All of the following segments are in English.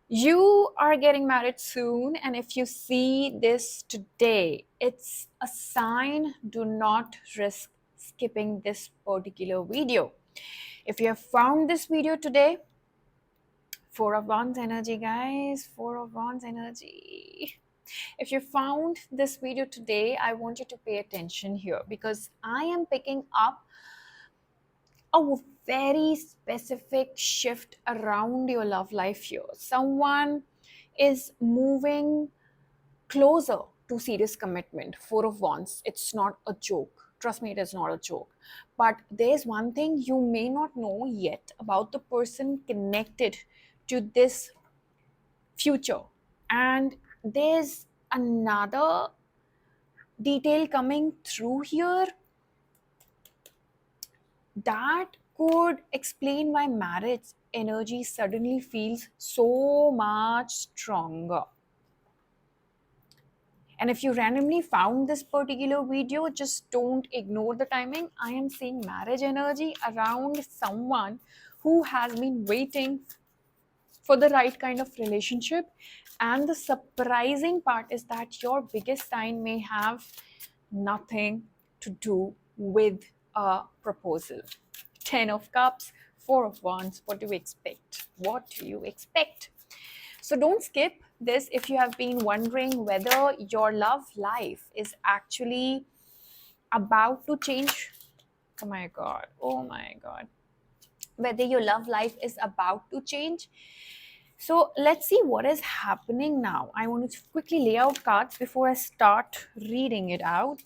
You are getting married soon, and if you see this today, it's a sign. Do not risk skipping this particular video. If you have found this video today, Four of Wands energy, guys, Four of Wands energy. If you found this video today, I want you to pay attention here because I am picking up a very specific shift around your love life here. Someone is moving closer to serious commitment. Four of Wands, it's not a joke. Trust me, it is not a joke. But there's one thing you may not know yet about the person connected to this future. And there's another detail coming through here that could explain why marriage energy suddenly feels so much stronger. And if you randomly found this particular video, just don't ignore the timing. I am seeing marriage energy around someone who has been waiting for the right kind of relationship. And the surprising part is that your biggest sign may have nothing to do with a proposal. 10 of Cups, 4 of Wands. What do you expect? What do you expect? So don't skip this if you have been wondering whether your love life is actually about to change. Oh my God. Oh my God. Whether your love life is about to change. So let's see what is happening now. I want to quickly lay out cards before I start reading it out.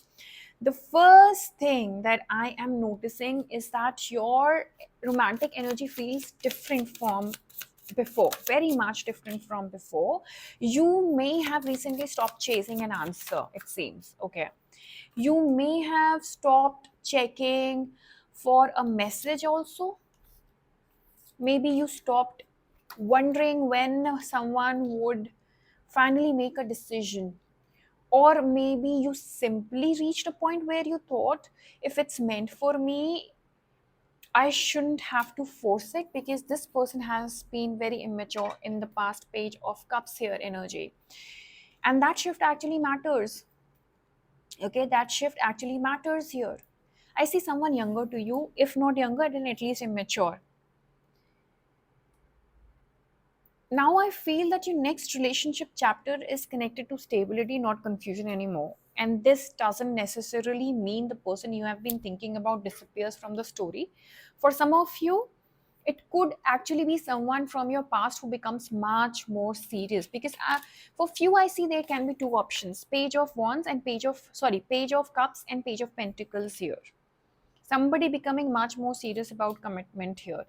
The first thing that I am noticing is that your romantic energy feels different from before, very much different from before. You may have recently stopped chasing an answer, it seems. Okay. You may have stopped checking for a message also. Maybe you stopped wondering when someone would finally make a decision, or maybe you simply reached a point where you thought, if it's meant for me, I shouldn't have to force it because this person has been very immature in the past. Page of Cups here energy. And that shift actually matters. Okay, that shift actually matters here. I see someone younger to you, if not younger, then at least immature. Now I feel that your next relationship chapter is connected to stability, not confusion anymore. And this doesn't necessarily mean the person you have been thinking about disappears from the story. For some of you, it could actually be someone from your past who becomes much more serious, because for few I see there can be two options: page of wands and page of cups and page of pentacles here. Somebody becoming much more serious about commitment here.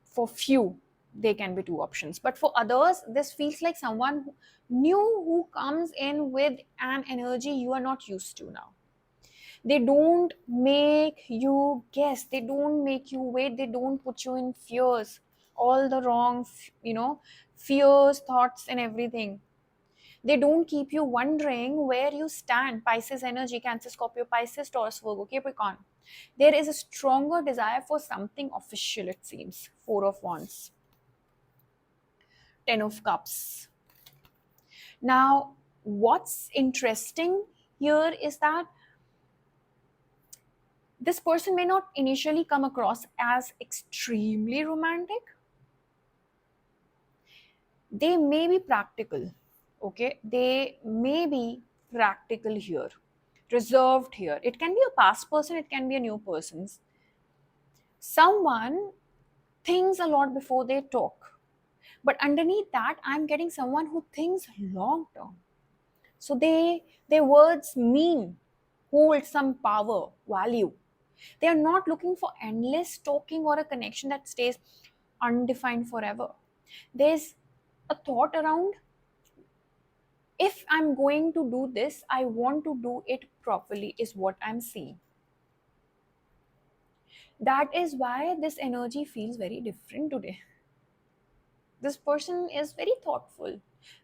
For few they can be two options, but for others this feels like someone new who comes in with an energy you are not used to now. They don't make you guess, they don't make you wait, they don't put you in fears, all the wrong fears, thoughts and everything. They don't keep you wondering where you stand. Pisces energy, Cancer, Scorpio, Pisces, Taurus, Virgo, Capricorn. There is a stronger desire for something official, it seems. Four of Wands, Ten of Cups. Now, what's interesting here is that this person may not initially come across as extremely romantic. They may be practical, okay? They may be practical here, reserved here. It can be a past person, it can be a new person's. Someone thinks a lot before they talk. But underneath that, I'm getting someone who thinks long term. So their words mean, hold some power, value. They are not looking for endless talking or a connection that stays undefined forever. There's a thought around, if I'm going to do this, I want to do it properly, is what I'm seeing. That is why this energy feels very different today. This person is very thoughtful,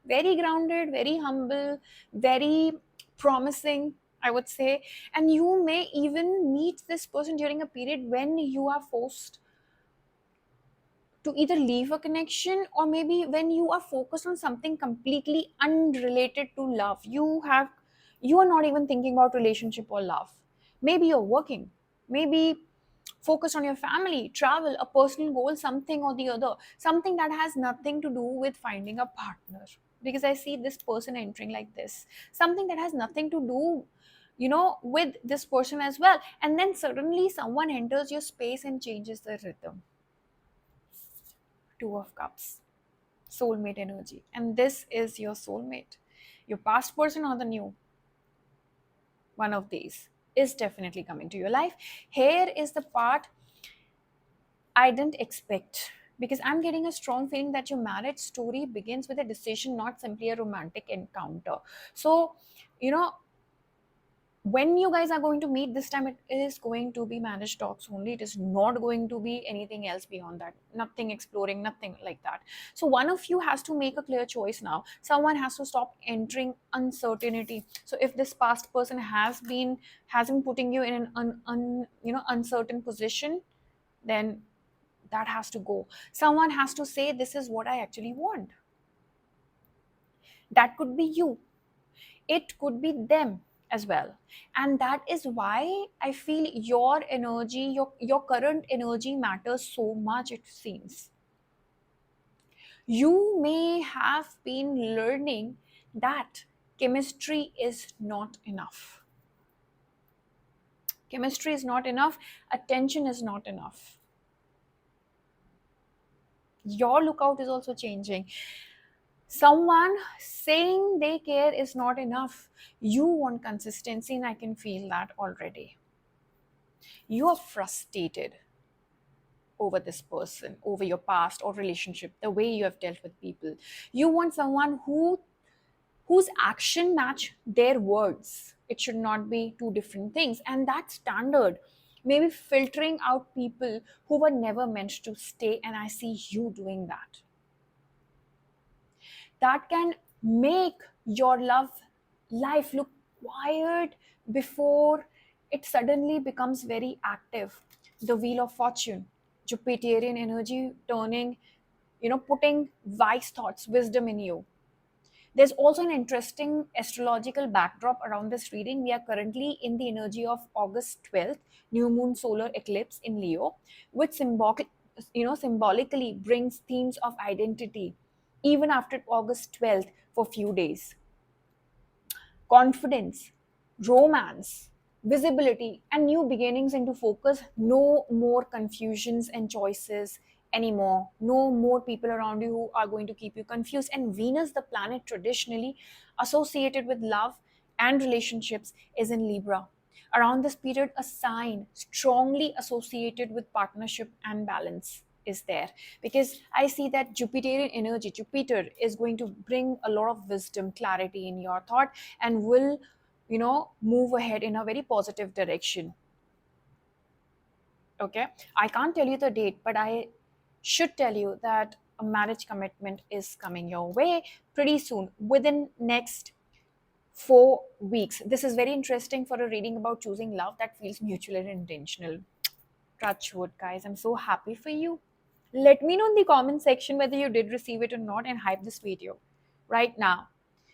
very grounded, very humble, very promising, I would say. And you may even meet this person during a period when you are forced to either leave a connection, or maybe when you are focused on something completely unrelated to love. You are not even thinking about relationship or love. Maybe you're working, maybe focus on your family, travel, a personal goal, something or the other, something that has nothing to do with finding a partner. Because I see this person entering like this, something that has nothing to do, with this person as well. And then suddenly someone enters your space and changes the rhythm. Two of Cups, soulmate energy. And this is your soulmate. Your past person or the new one of these is definitely coming to your life. Here is the part I didn't expect, because I'm getting a strong feeling that your marriage story begins with a decision, not simply a romantic encounter. So, you know, when you guys are going to meet this time, it is going to be marriage talks only. It is not going to be anything else beyond that. Nothing exploring, nothing like that. So, one of you has to make a clear choice now. Someone has to stop entering uncertainty. So, if this past person has been putting you in an uncertain position, then that has to go. Someone has to say, this is what I actually want. That could be you, it could be them as well. And that is why I feel your energy, your current energy matters so much, it seems. You may have been learning that chemistry is not enough. Chemistry is not enough, attention is not enough. Your lookout is also changing. Someone saying they care is not enough. You want consistency, and I can feel that already. You are frustrated over this person, over your past or relationship, the way you have dealt with people. You want someone whose action match their words. It should not be two different things. And that standard, maybe filtering out people who were never meant to stay, and I see you doing that. That can make your love life look quiet before it suddenly becomes very active. The Wheel of Fortune, Jupiterian energy turning, putting wise thoughts, wisdom in you. There's also an interesting astrological backdrop around this reading. We are currently in the energy of August 12th, new moon solar eclipse in Leo, which symbolically brings themes of identity even after August 12th for few days. Confidence, romance, visibility, and new beginnings into focus. No more confusions and choices anymore. No more people around you who are going to keep you confused. And Venus, the planet traditionally associated with love and relationships, is in Libra. Around this period, a sign strongly associated with partnership and balance is there, because I see that Jupiterian energy, Jupiter, is going to bring a lot of wisdom, clarity in your thought, and will, move ahead in a very positive direction. Okay, I can't tell you the date, but I should tell you that a marriage commitment is coming your way pretty soon, within next 4 weeks. This is very interesting for a reading about choosing love that feels mutual and intentional. Touch wood, guys. I'm so happy for you. Let me know in the comment section whether you did receive it or not, and hype this video right now.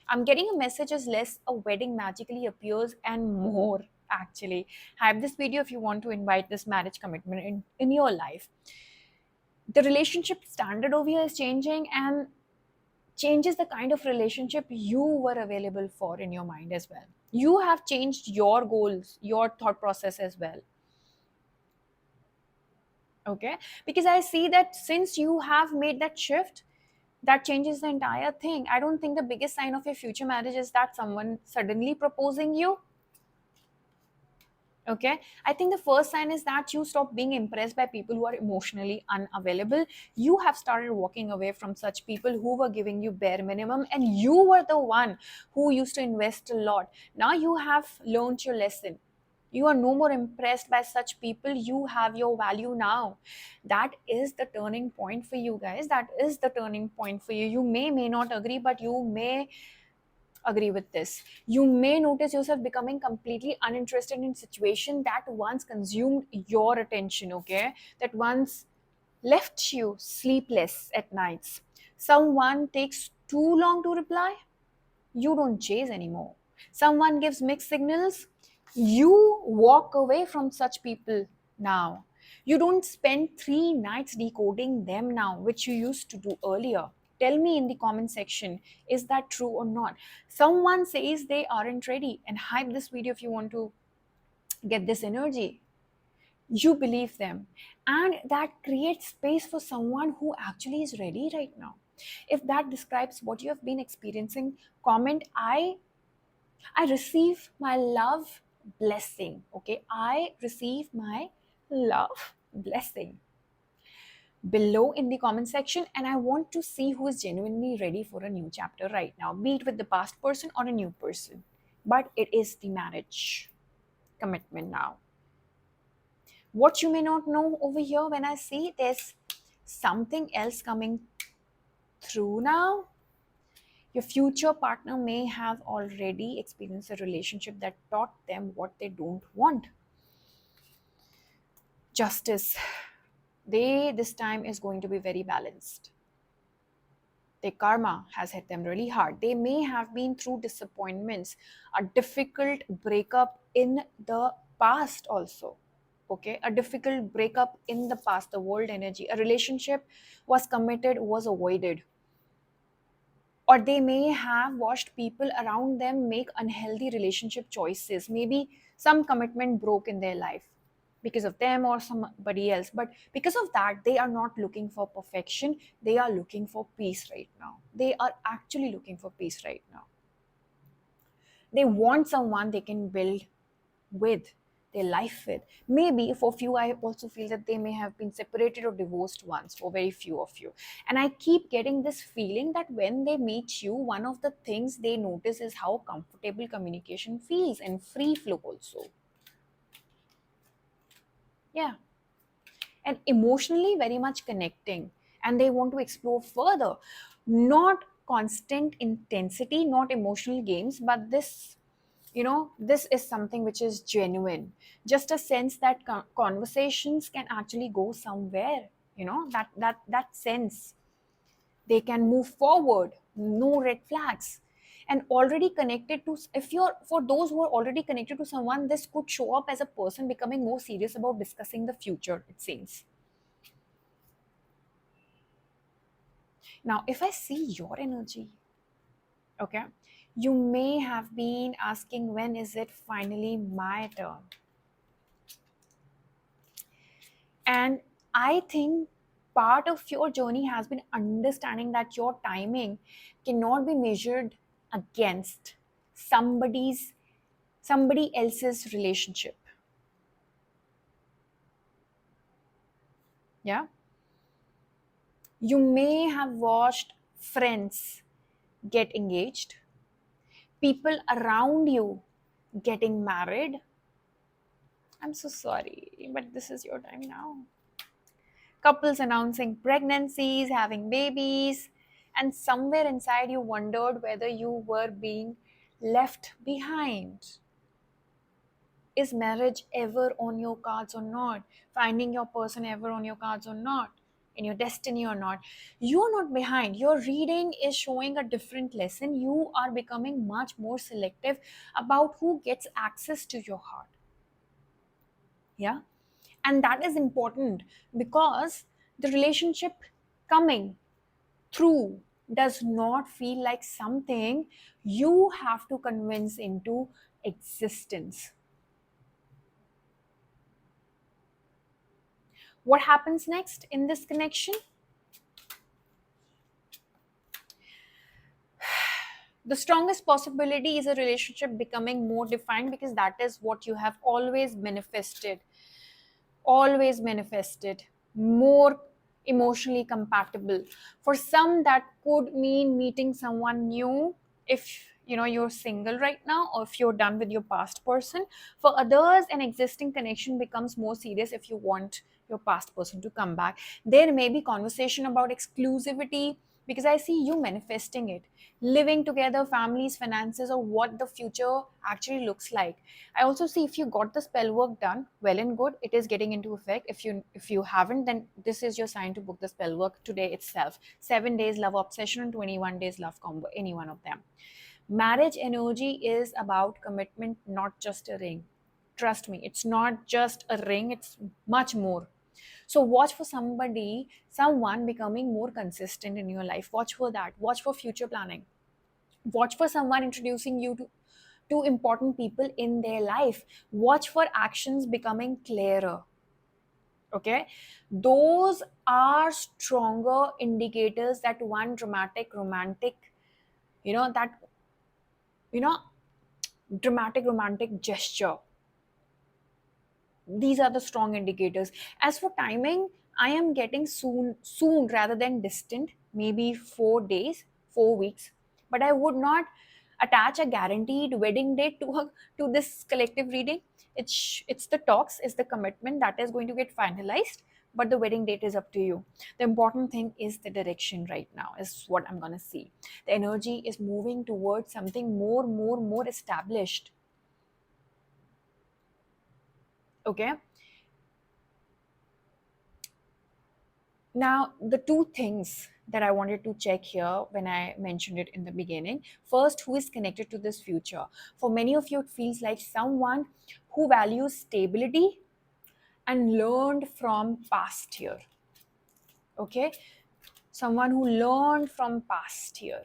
I'm getting a message as less a wedding magically appears and more, actually. Hype this video if you want to invite this marriage commitment in your life. The relationship standard over here is changing, and changes the kind of relationship you were available for in your mind as well. You have changed your goals, your thought process as well. Okay, because I see that since you have made that shift, that changes the entire thing. I don't think the biggest sign of your future marriage is that someone suddenly proposing you. Okay, I think the first sign is that you stop being impressed by people who are emotionally unavailable. You have started walking away from such people who were giving you bare minimum, and you were the one who used to invest a lot. Now you have learned your lesson. You are no more impressed by such people. You have your value now. That is the turning point for you guys. That is the turning point for you. You may not agree, but you may agree with this. You may notice yourself becoming completely uninterested in situation that once consumed your attention. Okay, that once left you sleepless at nights. Someone takes too long to reply, you don't chase anymore. Someone gives mixed signals, you walk away from such people now. You don't spend 3 nights decoding them now, which you used to do earlier. Tell me in the comment section, is that true or not? Someone says they aren't ready, and hype this video if you want to get this energy. You believe them, and that creates space for someone who actually is ready right now. If that describes what you have been experiencing, comment I receive my love blessing. Okay, I receive my love blessing below in the comment section, and I want to see who is genuinely ready for a new chapter right now, be it with the past person or a new person. But it is the marriage commitment now. What you may not know over here, when I see there's something else coming through now, your future partner may have already experienced a relationship that taught them what they don't want. Justice. They this time is going to be very balanced. Their karma has hit them really hard. They may have been through disappointments, a difficult breakup in the past also. Okay, a difficult breakup in the past, the world energy. A relationship was committed, was avoided. Or they may have watched people around them make unhealthy relationship choices. Maybe some commitment broke in their life because of them or somebody else. But because of that, they are not looking for perfection. They are looking for peace right now. They are actually looking for peace right now. They want someone they can build with, their life with. Maybe for few, I also feel that they may have been separated or divorced once, for very few of you. And I keep getting this feeling that when they meet you, one of the things they notice is how comfortable communication feels and free flow also. Yeah. And emotionally very much connecting, and they want to explore further. Not constant intensity, not emotional games, but this is something which is genuine. Just a sense that conversations can actually go somewhere, that sense they can move forward, no red flags. And already connected to, if you're for those who are already connected to someone, this could show up as a person becoming more serious about discussing the future, it seems. Now if I see your energy, okay, you may have been asking, when is it finally my turn? And I think part of your journey has been understanding that your timing cannot be measured against somebody else's relationship. Yeah. You may have watched friends get engaged, people around you getting married. I'm so sorry, but this is your time now. Couples announcing pregnancies, having babies, and somewhere inside you wondered whether you were being left behind. Is marriage ever on your cards or not? Finding your person ever on your cards or not? In your destiny or not? You're not behind. Your reading is showing a different lesson. You are becoming much more selective about who gets access to your heart. Yeah. And that is important because the relationship coming through does not feel like something you have to convince into existence. What happens next in this connection? The strongest possibility is a relationship becoming more defined, because that is what you have always manifested, more emotionally compatible. For some, that could mean meeting someone new if you're single right now, or if you're done with your past person. For others, an existing connection becomes more serious if you want your past person to come back. There may be conversation about exclusivity, because I see you manifesting it, living together, families, finances, or what the future actually looks like. I also see if you got the spell work done, well and good, it is getting into effect. If you haven't, then this is your sign to book the spell work today itself. 7 days love obsession and 21 days love combo, any one of them. Marriage energy is about commitment, not just a ring. Trust me, it's not just a ring, it's much more. So watch for someone becoming more consistent in your life. Watch for that. Watch for future planning. Watch for someone introducing you to important people in their life. Watch for actions becoming clearer. Okay, those are stronger indicators that one dramatic romantic, that you know dramatic romantic gesture, these are the strong indicators. As for timing, I am getting soon rather than distant, maybe 4 days, 4 weeks, but I would not attach a guaranteed wedding date to this collective reading. It's the talks, it's the commitment that is going to get finalized, but the wedding date is up to you. The important thing is the direction right now is what I'm going to see. The energy is moving towards something more established. Okay. Now, the two things that I wanted to check here when I mentioned it in the beginning. First, who is connected to this future? For many of you, it feels like someone who values stability and learned from past year. Okay? Someone who learned from past year.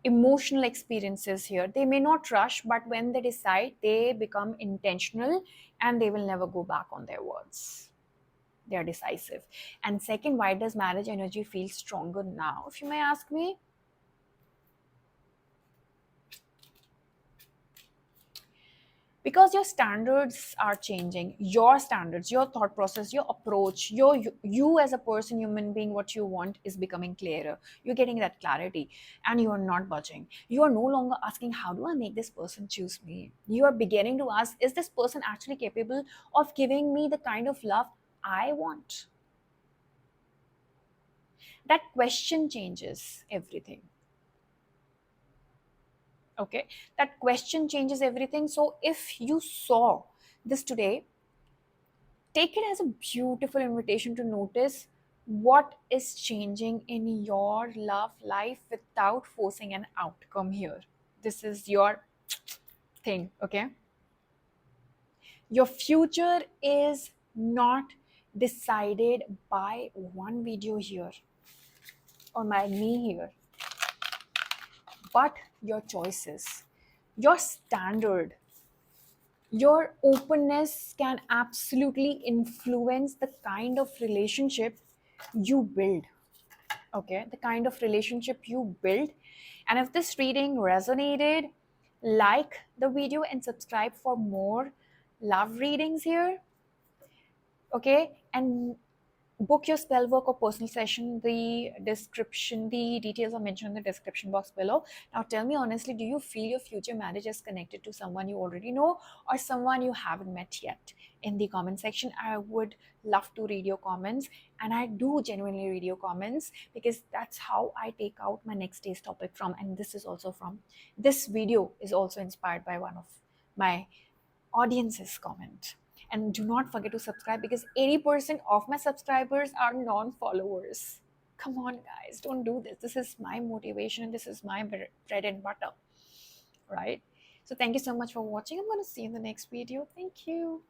Emotional experiences here. They may not rush, but when they decide, they become intentional and they will never go back on their words. They are decisive. And second, why does marriage energy feel stronger now, if you may ask me? Because your standards are changing. Your standards, your thought process, your approach, you as a person, human being, what you want is becoming clearer. You're getting that clarity, and you are not budging. You are no longer asking, how do I make this person choose me? You are beginning to ask, is this person actually capable of giving me the kind of love I want? That question changes everything. Okay, that question changes everything. So if you saw this today, take it as a beautiful invitation to notice what is changing in your love life without forcing an outcome here. This is your thing. Okay, your future is not decided by one video here or by me here, but your choices, your standard, your openness can absolutely influence the kind of relationship you build. Okay, the kind of relationship you build. And if this reading resonated, like the video and subscribe for more love readings here. Okay, and book your spell work or personal session. The details are mentioned in the description box below. Now tell me honestly, do you feel your future marriage is connected to someone you already know or someone you haven't met yet? In the comment section, I would love to read your comments, and I do genuinely read your comments because that's how I take out my next day's topic from. And this video is also inspired by one of my audience's comment. And do not forget to subscribe because 80% of my subscribers are non-followers. Come on, guys, don't do this. This is my motivation. This is my bread and butter, right? So thank you so much for watching. I'm going to see you in the next video. Thank you.